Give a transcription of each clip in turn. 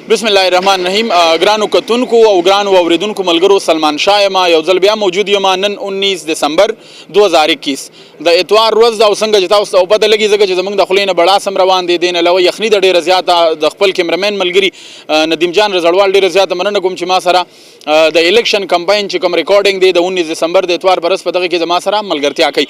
بسم الله الرحمن الرحیم. ګرانو کتونکو او ګرانو اوریدونکو ملګرو، سلمان شاه یم. یو ځل بیا موجود یم نن 19 دسمبر 2021 د اتوار ورځ ده او څنګه چې تاسو ته پته لګي ځکه چې زموږ د خولې نه بړاسم روان دی. دین علاوه یخني د ډېره زیاته د خپل کیمرمین ملګري ندیم جان رضوال ډېره زیاته مننه کوم چې ما سره د الیکشن کمپاین چې کوم ریکارډینګ دی د 19 دسمبر د اتوار برس په دغه کې زما سره ملګرتیا کوي.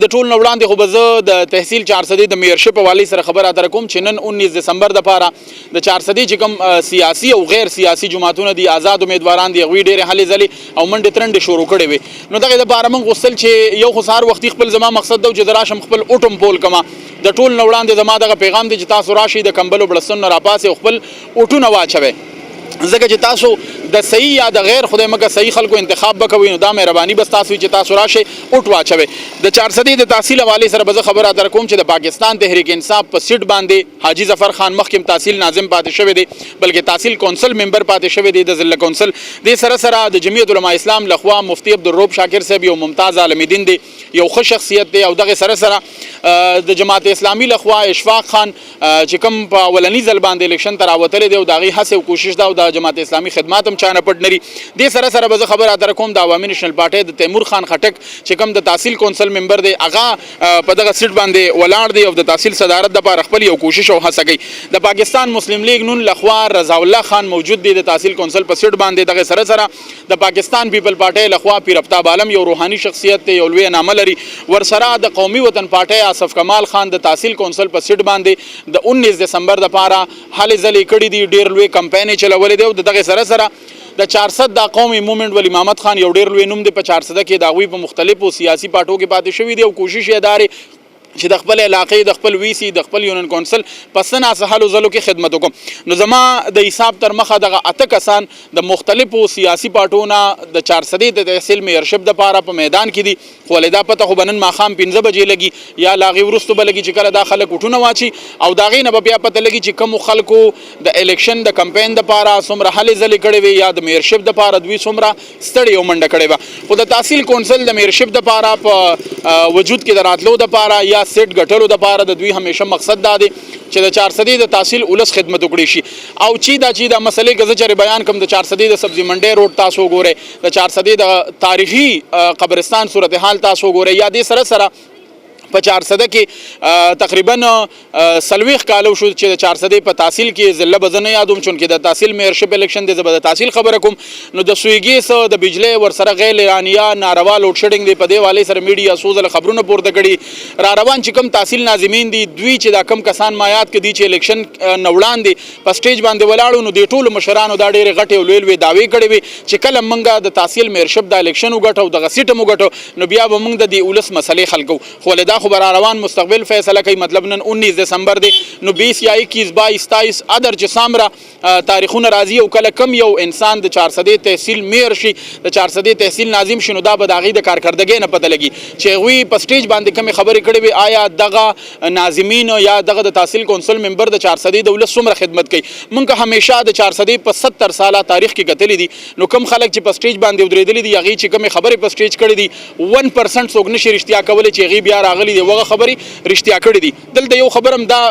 د ټول نه وړاندې خو به زه د تحصیل 400 د میئرشپ حوالې سره خبره اتره کوم چې نن 19 دسمبر دپاره د 400 چې کوم سیاسي او غیر سیاسي جماعتونه دي، آزاد امیدواران دي، هغوی ډېرې هلې ځلې او منډې ترنډې شروع کړې وې. نو دغې دپاره موږ غوښتل چې یو خو سهار وختي خپل زما مقصد ده چې زه راشم خپل اوټم پول کما. د ټول نه وړاندې زما دغه پیغام دی چې تاسو راشئ د کمبلو بړستون نه راپاسئ او خپل اوټونه واچوئ، ځکه چې تاسو د صحیح یا د غیر خدای مکه صحیح خلکو انتخاب وکوئ. نو دا مهرباني بس تاسو چې تاسو راشئ اوټ واچوئ. د 400 د تحصیل حوالې سره به زه خبره اتره کوم چې د پاکستان تحریک انصاف په سیټ باندې حاجي ظفر خان مخکې تحصیل ناظم پاتې شوی دی، بلکې تحصیل کونسل ممبر پاتې شوی دی د ضلع کونسل. دې سره سره د جمعیت علماء اسلام لخوا مفتی عبدالرؤف شاکر صاحب یو ممتاز عالم دین دی، یو ښه شخصیت دی. او دغه سره سره د جماعت اسلامي لخوا اشفاق خان چې کوم په اولني ځل باندې الیکشن ته راوتلی دی او د هغې هڅې او کوشش ده او د جماعت اسلامي خدمات هم چانه پټ نري. دې سره سره به زه خبره اتره کوم د عوامي نیشنل پارټۍ د تیمور خان خټک چې کوم د تحصیل کونسل ممبر دی، هغه په دغه سیټ باندې ولاړ دی او د تحصیل صدارت دپاره خپل یو کوشش او هڅه کوي. د پاکستان مسلم لیگ نون لخوا رضا الله خان موجود دی د تحصیل کونسل په سیټ باندې. دغه سره سره د پاکستان پیپل پارټۍ لخوا پیر افتاب عالم یو روحاني شخصیت دی، یو لوی نامه لري. ورسره د قومي وطن پارټۍ آصف کمال خان د تحصیل کونسل په سیټ باندې د 19 دسمبر دپاره هلې ځلې کړي دي، ډېر لوی کمپاین یې چلولی دی. او د دغې سره سره د 400 د قومي مومنټ ولی محمد خان یو ډېر لوی نوم دی په 400 کې د هغوی په مختلفو سیاسي پارټو کې پاتې شوي دي او کوشش یې دا دی چې د خپل علاقې د خپل وی سی د خپل یونین کونسل په څه ناڅه هلو ځلو کې خدمت وکړم. نو زما د حساب تر مخه دغه 8 کسان د مختلفو سیاسي پارټو نه د 400 د تحصیل میئرشپ دپاره په میدان کې دي. خو ولې دا پته خو به نن ماښام 5 بجې لګي یا له هغې وروستو به لګي چې کله دا خلک اوټونه واچي او د هغې نه به بیا پته لګي چې کومو خلکو د الیکشن د کمپین دپاره څومره هلې ځلې کړې وې یا د میئرشپ دپاره دوی څومره ستړې او منډه کړې وه. خو د تحصیل کونسل د میئرشپ دپاره په وجود کې د راتلو دپاره یا سیټ ګټلو دپاره د دوی همیشه مقصد دا دی چې د 400 د تحصیل ولس خدمت وکړي شي. او چې دا مسلې که زه چېرې بیان کړم، د 400 د سبزي منډۍ روډ تاسو وګورئ، د 400 د تاریخي قبرستان صورتحال تاسو وګورئ، یا دې سره سره په 400 کې تقریبا 40 کالو شو چې د 400 په تحصیل کې ضلع به زه نه یادوم چونکې د تحصیل میئرشپ الیکشن دی، زه به د تحصیل خبره کوم. نو د سویګي د بجلی ورسره غیر اعلانیه ناروا لوډ شیډینګ دی، په دې والې سره میډیا څو ځله خبرونه پورته کړي. را روان چې کوم تحصیل ناظمین دي دوی چې دا کم کسان ما یاد کړي چې الیکشن نه وړاندې په سټیج باندې ولاړو، نو د ټولو مشرانو دا ډېرې غټې او لوی لوی دعوې کړې وې چې کله موږ د تحصیل میئرشپ د الیکشن وګټو دغه سیټ هم وګټو نو بیا به موږ د دې ولس مسلې حل کوو. خو ولې دا خو به را روان مستقبل فیصله کوي. مطلب نن 19 دسمبر دی، نو 20 یا 21 22 27 ادر چې سامره تاریخونه راځي او کله کم یو انسان د 400 تحصیل میر شي، د 400 تحصیل ناظم شي، نو دا به د هغې د کارکردګۍ نه پته لګي چې هغوی په سټیج باندې کومې خبرې کړې وي، آیا دغه ناظمین یا دغه د تحصیل کونسل ممبر د 400 د ولس څومره خدمت کوي. موږ همیشه د 400 په 70 ساله تاریخ کې کتلي دي. نو کوم خلک چې په سټیج باندې ودرېدلي دي هغې چې کومې خبرې په سټیج کړې دي 1% څوک نشي رښتیا کولی چې هغې بیا راغلي دي هغه خبرې رښتیا کړي دي. دلته یو خبر هم دا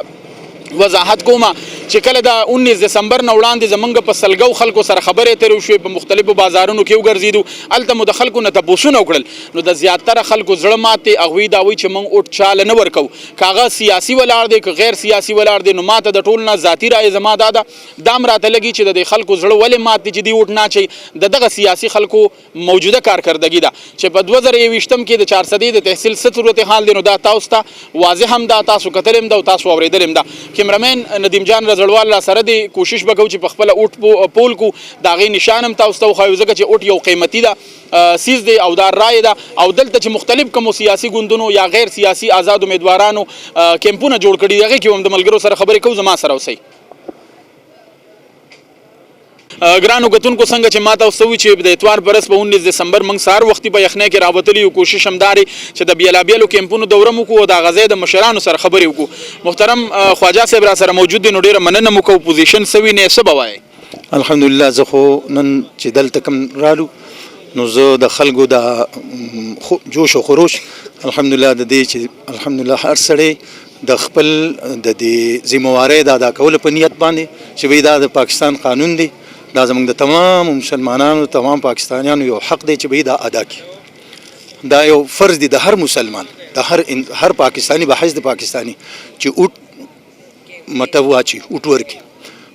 وضاحت کومه چې کله د 19 دسمبر نه وړاندې زمونږ په سلګو خلکو سره خبرې ترې وشوې، په مختلفو بازارونو کې وګرځېدو، هلته مو د خلکو نه تپوسونه وکړل. نو د زیاتره خلکو زړه مات دی، هغوی دا وایي چې موږ اوټ چاله نه ورکوو، که هغه سیاسي ولاړ دی که غیر سیاسي ولاړ دی. نو ما ته د ټول نه ذاتي رایې زما دا ده، دا هم راته لګي چې د دې خلکو زړه ولې مات دی چې دوی اوټ نه اچوي. د دغه سیاسي خلکو موجوده کارکردګي ده چې په 2021 کې د 400 د تحصیل څه صورتحال دی، نو دا تاسو ته واضح هم ده، تاسو کتلی هم ده او تاسو اورېدلی هم ده. کیمرمین ندیم جان رضوال را سره دی کوشش وکړو چې په خپله اوټ پول کو، د هغې نشان هم تاسو ته وښایو ځکه چې اوټ یو قیمتي ده سیز دی او دا رایې ده. او دلته چې مختلف کومو سیاسي ګوندونو یا غیر سیاسي آزاد امیدوارانو کیمپونه جوړ کړي دي، هغې کې هم د ملګرو سره خبرې کوو. زما سره اوسئ. ګرانو کتونکو، څنګه چې ما تاسو ته ووایي چې د اتوار په ورځ په 19 دسمبر موږ سهار وختي په یخنۍ کې راوتلي یو. کوشش هم دا دی چې د بېلابېلو کیمپونو دوره مو وکړو او د هغه ځای د مشرانو سره خبرې وکړو. محترم خواجه صاحب را سره موجود دی، نو ډېره مننه مو کوو. پوزیشن څه وینئ، څه به وایئ؟ الحمدلله زه خو نن چې دلته کوم رالو نو زه د خلکو د جوش او خروش الحمدلله د دې چې الحمدلله هر سړی د خپل د دې ذمہوارۍ د ادا کولو په نیت باندې چې وی دا د پاکستان قانون دی، دا زموږ د تمام مسلمانانو تمام پاکستانیانو یو حق دی چې وی دا ادا کړي. دا یو فرض دی د هر مسلمان، د هر پاکستانی به حیث د پاکستانی چې اوټ مطلب واچي اوټ ورکي.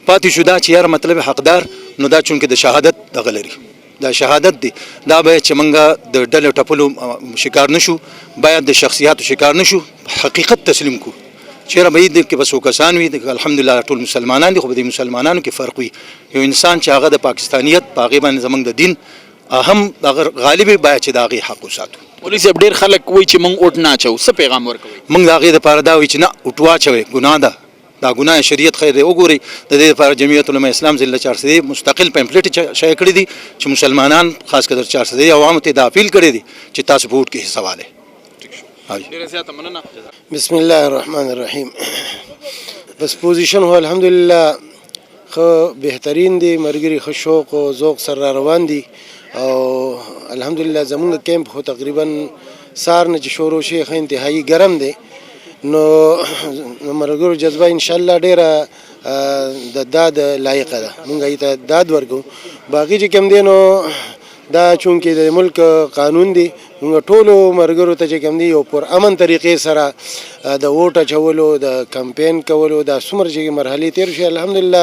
پاتې شو دا چې یار مطلب حقدار نو دا چونکې د شهادت دغه لري، دا شهادت دی، دا باید چې موږ د ډلې ټپلو شکار نشو، باید د شخصیاتو شکار نشو، حقیقت تسلیم کو. چیرې به دې کې بس کسان وي الحمدلله ټول مسلمانان دي، خو د مسلمانانو کې فرق وي. یو انسان چې هغه د پاکستانیت په هغې باندې زموږ د دین اهم غالب باید چې د هغې حق وساتو. مولوي صاحب ډېر خلک وایي چې موږ اوټ نه اچوو، څه پیغام ورکوئ؟ موږ د هغې دپاره دا وایو چې نه اوټ واچوئ، ګناه ده، دا ګناه شریعت خیر دی. وګورئ د دې لپاره جمعیت علماء اسلام ضلع چارسدی مستقل پمفلیټ شایع کړي دي چې مسلمانان خاص کر چارسدی عوامو ته دا اپیل کړی دي چې تاسو په اوټ کې حصه والئ. بسم الله الرحمن الرحیم. بس پوزیشن هو الحمدلله خو بهترین دی، مرګري خو شوق او ذوق سره روان دي او الحمدلله زمونږ کیمپ خو تقریبا سار نه چې شروع شي خو انتهایی ګرم دی، نو مرګرو جذبه ان شاء الله ډیره د داد لایق ده، مونږ یې ته داد ورکو. باقي چې کوم دی نو دا چونکې د ملک قانون دی، موږ ټولو مرګرو ته چې کوم دی یو پر امن طریقې سره د ووټ اچولو د کمپین کولو دا څومره چې مرحلې تیر شي الحمدلله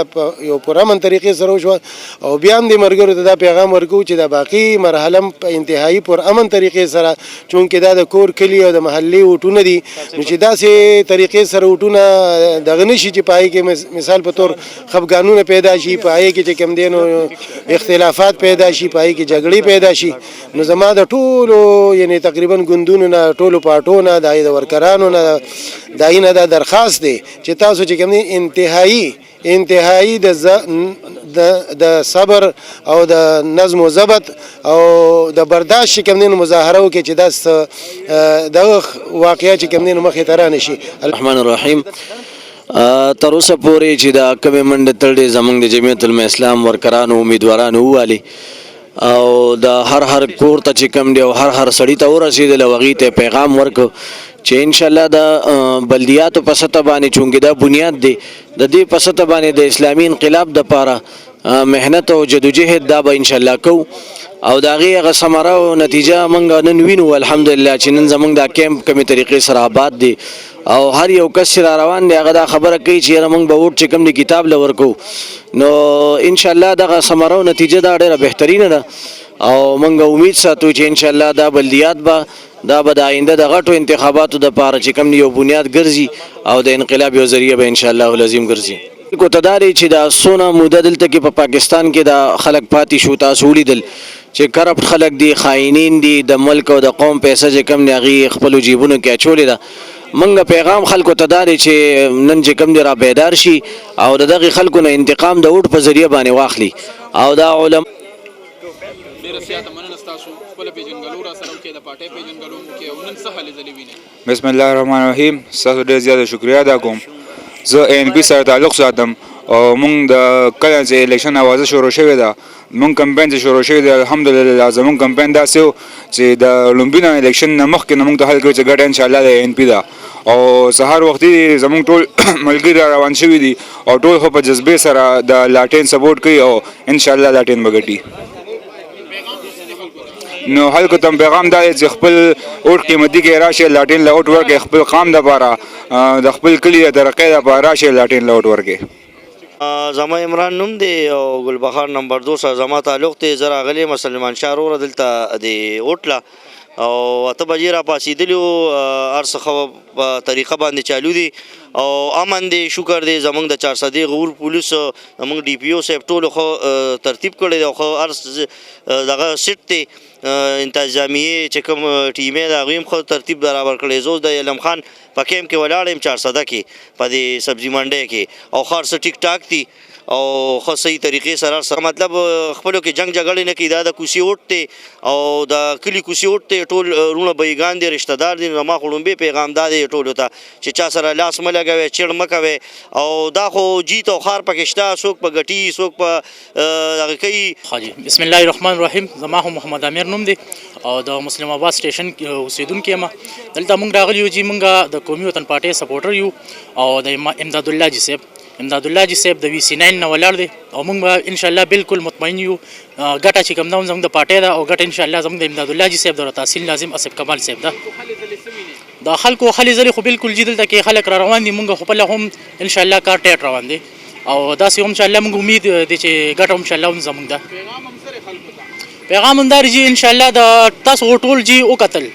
یو پر امن طریقې سره وشوه. او بیا هم د مرګرو ته دا پیغام ورکوو چې د باقي مرحله هم په انتهایی پر امن طریقې سره، چونکې دا د کور کلي او د محلي ووټونه دي، نو چې داسې طریقې سره ووټونه دغه نه شي چې په هغې کې مثال په طور خفګانونه پیدا شي، په هغې کې چې کوم دی نو اختلافات پیدا شي، په هغې کې جګړې پیدا شي. نو زما د ټولو یعنی تقریبا ګوندونو نه ټولو پارټو نه د ورکرانو نه د اینه دا درخواست دی چې تاسو چې کوم دی انتهایی د صبر او د نظم و ضبط او د برداشت چې کوم دی مظاهره وکړي چې دا دغه واقعیا چې کوم دی مخې ته رانشي. الرحمن الرحیم. تر اوسه پورې چې دا کومې منډې تړلې زموږ د جمعیت علماء اسلام ورکرانو امیدوارانو ووالي او د هر کور ته چې کوم دی او هر سړي ته ورسېدل او هغې ته پیغام ورکړو چې انشاءالله د بلدیاتو په سطح باندې چونکې دا بنیاد دی، د دې په سطح باندې د اسلامي انقلاب دپاره محنت او جدوجهد دا به انشاءالله کوو او د هغې هغه ثمره او نتیجه موږ نن وینو الحمدلله چې نن زموږ دا کیمپ کومې طریقې سره آباد دی او هر یو کس چې را روان دی هغه دا خبره کوي چې یاره موږ به ووټ چې کوم دی کتاب له ورکوو. نو انشاءالله دغه ثمره او نتیجه دا ډېره بهترینه ده او موږ امید ساتو چې انشاءالله دا بلدیات به دا به د آینده د غټو انتخاباتو دپاره چې کوم یو بنیاد ګرځي او د انقلاب یو ذریعه به انشاءالله العظیم ګرځي. کو ته دا دی چې دا څونه موده دلته کې په پاکستان کې دا خلک پاتې شو، تاسو ولیدل چې کرپټ خلک دي، خاینین دي، د ملک او د قوم پیسه چې کوم دی هغې خپلو جیبونو کې اچولې ده. موږ پیغام خلکو ته دا دی چې نن چې کوم دی را بیدار شي او د دغې خلکو نه انتقام د ووټ په ذریعه باندې واخلي او دا علما بسم الله الرحمن الرحیم. ستاسو ډېر زیاته شکریا ادا کوم. زه ANP سره تعلق ساتم او موږ د کله چې الیکشن اوازه شروع شوې ده موږ کمپین چې شروع شوی دی الحمدلله زموږ کمپین داسې و چې د لومبي نه الیکشن نه مخکې نه موږ ته حل کړو چې ګټه انشاءالله د ANP ده او سهار وختي زموږ ټول ملګري را روان شوي دي او ټول خو په جذبې سره د لاټین سپورټ کوي او انشاءالله لاټین به ګټي. نو خلکو ته پیغام دا دی چې خپل اوټ قیمتي کې راشي لاټین له اوټ ورکړي، خپل قام دپاره د خپل کلي د ترقۍ دپاره راشي لاټین له اوټ ورکړي. زما عمران نوم دی او ګلبهار نمبر 2 سره زما تعلق دی. زه راغلی مسلمان شاه وروره دلته د اوټله او 8 بجې را پاڅېدلي وو، هر څه ښه په طریقه باندې چالو دي او امن دی، شکر دی. زموږ د چارسدې غور پولیس زموږ DPO صاحب ټولو ښه ترتیب کړی دی او ښه هر دغه سیټ دی انتظامیې چې کوم ټیمې د هغوی هم ښه ترتیب برابر کړی. زه اوس د علم خان په کیمپ کې ولاړ یم چارسده کې په دې سبزي منډۍ کې او ښه هر څه ټیک ټاک دي او ښه صحیح طریقې سره مطلب خپلو کې جنګ جګړې نه کوي. دا د کوڅې اوټ دی او د کلي کوڅې اوټ دی. ټول وروڼه بیګان دي، رشته دار دي. نو زما خو لومبی پیغام دا دی ټولو ته چې چا سره لاس مه لګوئ، چیړ مه کوئ. او دا خو جیت او خار پکې شته، څوک په ګټي څوک په دغه کوي. بسم الله الرحمن الرحیم. زما هم محمد امیر نوم دی او د مسلم آباد سټیشن اوسیدونکی یم. دلته موږ راغلي یو چې موږ د قومي وطن پارټۍ سپورټر یو او د امداد الله جي صاحب د VC9 نه ولاړ دی او موږ به انشاءالله بالکل مطمئن یو ګټه چې کوم ده زموږ د پارټۍ ده او ګټه انشاءالله زموږ د امداد الله جي صاحب د تحصیل ناظم اسف کمال صاحب ده. د خلکو هلې ځلې خو بالکل جي دلته کې خلک را روان دي. موږ خپله هم انشاءالله کار ټیټ روان دی او داسې هم انشاءالله موږ امید دی چې ګټه هم انشاءالله هم زموږ ده. پیغام هم دا دی چې انشاءالله د تاسو ټول جي وکتل،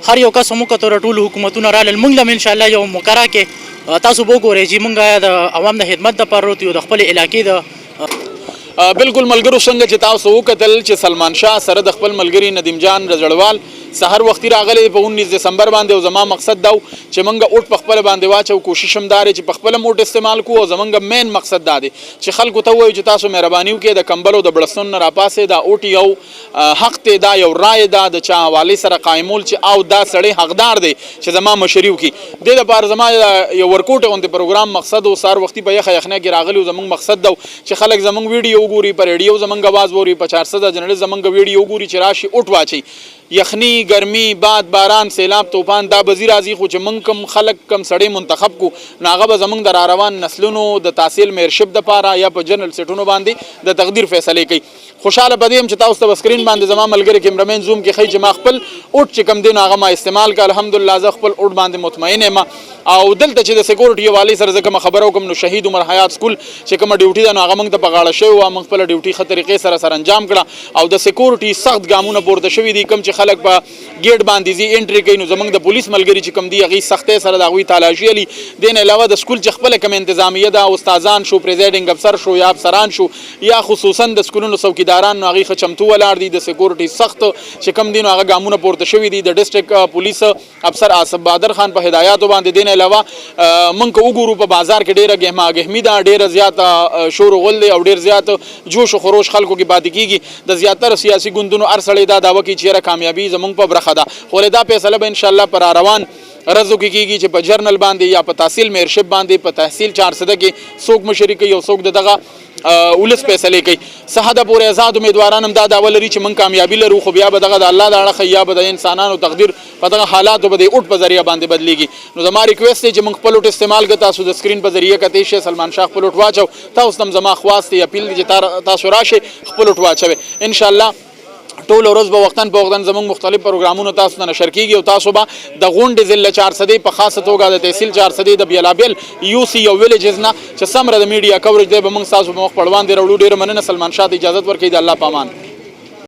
هر یو کس هم وکتل، ټول حکومتونه رالل، موږ هم انشاءالله یو مقرره کې تاسو به وګورئ چې موږ د عوام د خدمت دپاره وروت یو د خپلې علاقې د بالکل ملګرو څنګه چې تاسو وکتل چې سلمان شاه سره د خپل ملګري ندیم جان رزړوال سحر وختي راغلی په 19 دسمبر باندې او زما مقصد دا چې موږ اوټ په خپل باندې واچو. کوشش هم دار چې په خپل موټ استعمال کو او زمونږ مین مقصد دا دی چې خلکو ته وایو چې تاسو مهرباني وکړئ د کمبل او د بړستون نه راپاسې دا اوټ یو حق دی، دا یو رای ده د چا حوالې سره قایمول چې او دا سړی حقدار دی چې زما مشري وکړي. دې لپاره زما یو ورکوټ غوندې پروګرام مقصد او سهار وختي په یخه یخنۍ کې راغلی او زمونږ مقصد دا چې خلک زمونږ ویډیو وګوري، په ریډیو زمونږ आवाज ووري، په 400 جنرال زمونږ ویډیو وګوري چې راشي اوټ واچي. یخنی، ګرمي، باد، باران، سیلاب، طوفان دا به راځي خو چې موږ کم خلک کم سړی منتخب کو نو هغه به زموږ د راروان نسلونو د تحصیل میرشپ دپاره یا په جنرال سیټونو باندې د تقدیر فیصلې کوي. خوشحاله په دې یم چې تاسو ته په سکرین باندې زما ملګري کیمرامین زوم کې ښیي چې ما خپل اوټ چې کم دی نو هغه ما استعمال کړه. الحمدلله زه خپل اوټ باندې مطمئن یم او دلته چې د سکیورټي حوالې سره زه کومه خبره وکړم نو شهید عمر حیات سکول چې کومه ډیوټي ده نو هغه موږ ته په غاړه شوې وه. موږ خپله ډیوټي ښه طریقې سره انجام کړه او د سکیورټي سخت ګامونه پورته شوي دي. کوم چې خلک په ګیټ باندې ځي انټري کوي نو زموږ د پولیس ملګري چې کوم دي هغوی سختۍ سره د هغوی تالاشي علي. دې نه علاوه د سکول چې خپله کوم انتظامیه ده، استادان شو، پریزایډنګ افسر شو یا افسران شو یا خصوصا د سکولونو څوکیداران نو هغوی ښه چمتو ولاړ دي. د سکیورټي سخت چې کوم دي نو هغه ګامونه پورته شوي دي د ډسټرکټ پولیس افسر آصف بهادر خان په هدایاتو باندې. دې نه علاوه موږ که وګورو په بازار کې ډېره ګهماګهمي ده، ډېره زیاته شور و غل دی او ډېر زیات جوش و خروش خلکو کې پاتې کېږي. د زیاتره سیاسي ګوندونو هر سړی دا دعوه کوي چې یاره کامیابي زموږ په برخه ده خو دا فیصله به انشاءالله پر روان رزو کې کېږي چې په جرنل باندې یا په تحصیل میرشپ باندې په تحصیل 400 کې څوک مشري کوي او څوک دغه ولس فیصلې کوي. څه حده پورې آزاد امیدواران هم دا دعوه لري چې موږ کامیابي لرو خو بیا به دغه د الله د اړخه یا به د انسانانو تقدیر په دغه حالاتو به د اوټ په ذریعه باندې بدلیږي. نو زما ریکویسټ دی چې موږ خپل اوټ استعمال کړو. تاسو د سکرین په ذریعه کتئ شئ سلمان شاه خپل اوټ واچو. تاسو هم زما خواست دی اپیل دی چې تاسو راشئ خپل اوټ واچوئ. انشاءالله ټول ورځ به وختن په وختن زموږ مختلف پروګرامونو تاسو ته نشر کېږي او تاسو به د غونډې ضلع 400 په خاصه توګه د تحصیل 400 د بیلابیل UC او ویلیجز نه چې سمره د میډیا کوریج دی به موږ تاسو په مخ پړوان دی راوړو. ډېره مننه. سلمان شاه ته اجازه ورکړئ. د الله پامان.